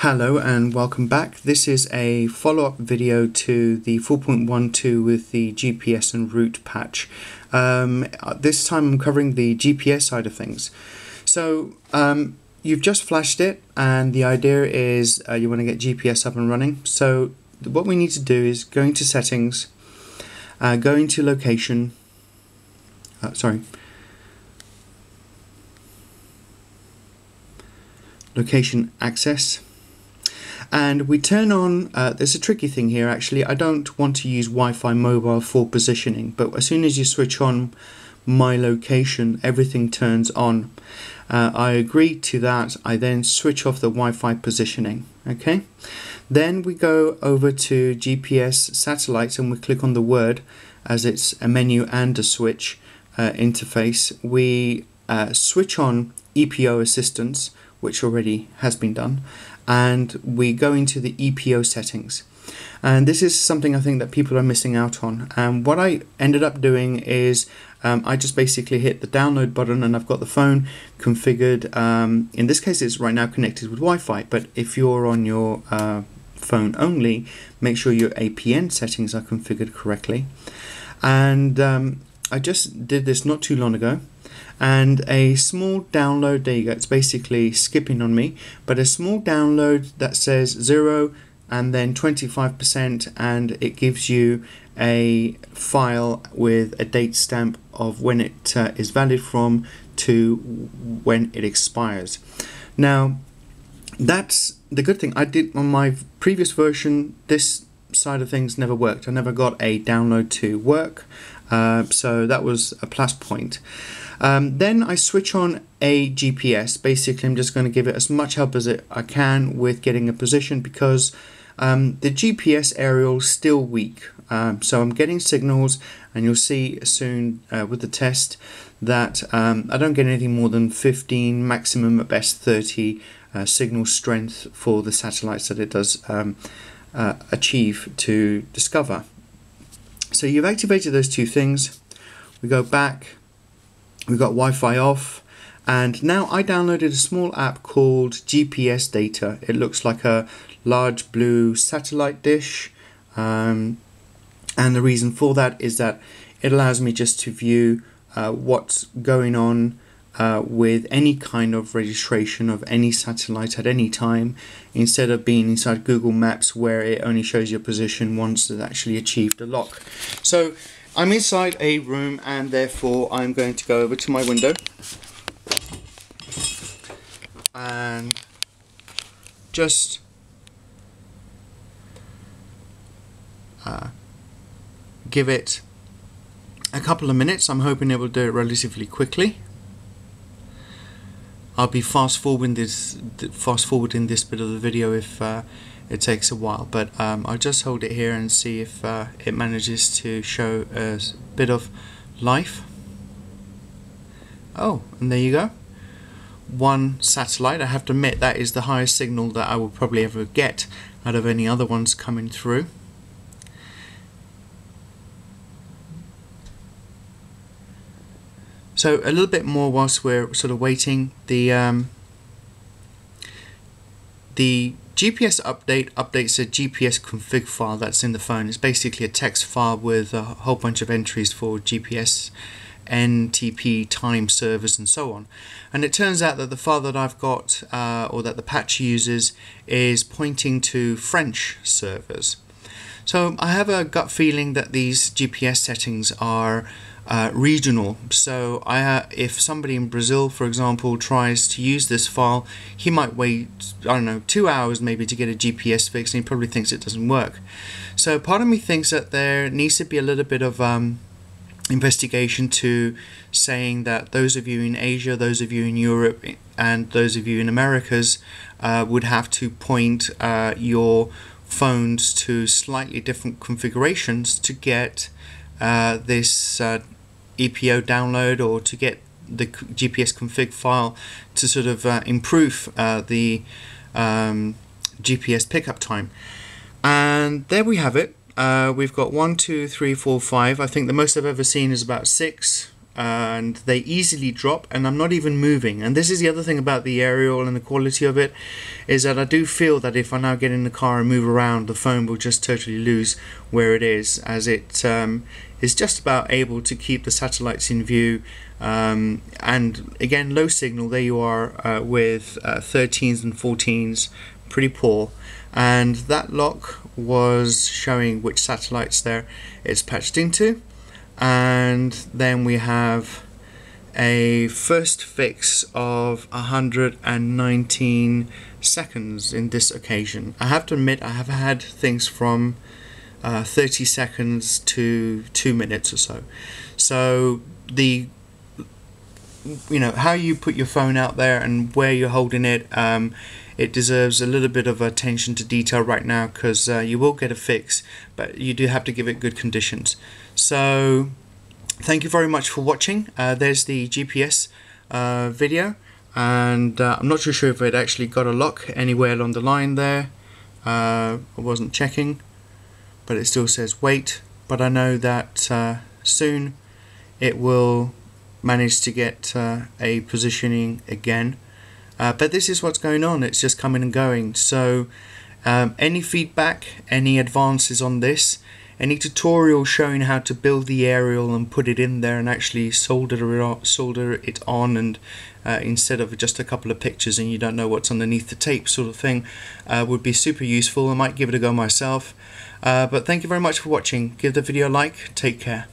Hello and welcome back. This is a follow-up video to the 4.12 with the GPS and route patch. This time I'm covering the GPS side of things. So you've just flashed it, and the idea is you want to get GPS up and running. So what we need to do is go into settings, go into location, location access. And we turn on, there's a tricky thing here actually. I don't want to use Wi-Fi mobile for positioning, but as soon as you switch on my location, everything turns on. I agree to that. I then switch off the Wi-Fi positioning. Okay, then we go over to GPS satellites and we click on the word, as it's a menu and a switch interface. We switch on EPO assistance, which already has been done, and we go into the EPO settings. And this is something I think that people are missing out on. What I ended up doing is I just basically hit the download button, and I've got the phone configured. In this case it's right now connected with Wi-Fi, but if you're on your phone only, make sure your APN settings are configured correctly. And I just did this not too long ago. And a small download, there you go, it's basically skipping on me, but a small download that says 0 and then 25%, and it gives you a file with a date stamp of when it is valid from to when it expires. Now that's the good thing. I did on my previous version, this side of things never worked. I never got a download to work, so that was a plus point. Then I switch on a GPS. Basically, I'm just going to give it as much help as I can with getting a position, because the GPS aerial is still weak. So I'm getting signals, and you'll see soon with the test that I don't get anything more than 15, maximum at best 30 signal strength for the satellites that it does achieve to discover. So you've activated those two things. We go back. We've got Wi-Fi off, and now I downloaded a small app called GPS Data. It looks like a large blue satellite dish, and the reason for that is that it allows me just to view what's going on with any kind of registration of any satellite at any time, instead of being inside Google Maps where it only shows your position once it's actually achieved a lock. So I'm inside a room, and therefore I'm going to go over to my window and just give it a couple of minutes. I'm hoping it will do it relatively quickly. I'll be fast forwarding this bit of the video if it takes a while, but I'll just hold it here and see if it manages to show a bit of life. Oh, and there you go. One satellite. I have to admit that is the highest signal that I will probably ever get out of any other ones coming through. So a little bit more whilst we're sort of waiting. The GPS update updates a GPS config file that's in the phone. It's basically a text file with a whole bunch of entries for GPS, NTP, time servers, and so on. And it turns out that the file that I've got, or that the patch uses, is pointing to French servers. So I have a gut feeling that these GPS settings are regional. So if somebody in Brazil, for example, tries to use this file, he might wait, I don't know, 2 hours maybe to get a GPS fix, and he probably thinks it doesn't work. So part of me thinks that there needs to be a little bit of investigation to saying that those of you in Asia, those of you in Europe, and those of you in Americas would have to point your phones to slightly different configurations to get this EPO download, or to get the GPS config file to sort of improve the GPS pickup time. And there we have it. We've got 1, 2, 3, 4, 5. I think the most I've ever seen is about 6 and they easily drop, and I'm not even moving. And this is the other thing about the aerial and the quality of it, is that I do feel that if I now get in the car and move around, the phone will just totally lose where it is, as it is just about able to keep the satellites in view. And again, low signal, there you are, with 13s and 14s, pretty poor. And that lock was showing which satellites there it's patched into. And then we have a first fix of 119 seconds in this occasion. I have to admit, I have had things from 30 seconds to 2 minutes or so. So the, you know, how you put your phone out there and where you're holding it, it deserves a little bit of attention to detail right now, because you will get a fix, but you do have to give it good conditions. So thank you very much for watching. There's the GPS video, and I'm not too sure if it actually got a lock anywhere along the line there. I wasn't checking, but it still says wait, but I know that soon it will manage to get a positioning again. But this is what's going on, it's just coming and going. So any feedback, any advances on this, any tutorial showing how to build the aerial and put it in there and actually solder it on, and instead of just a couple of pictures and you don't know what's underneath the tape sort of thing, would be super useful. I might give it a go myself. But thank you very much for watching. Give the video a like. Take care.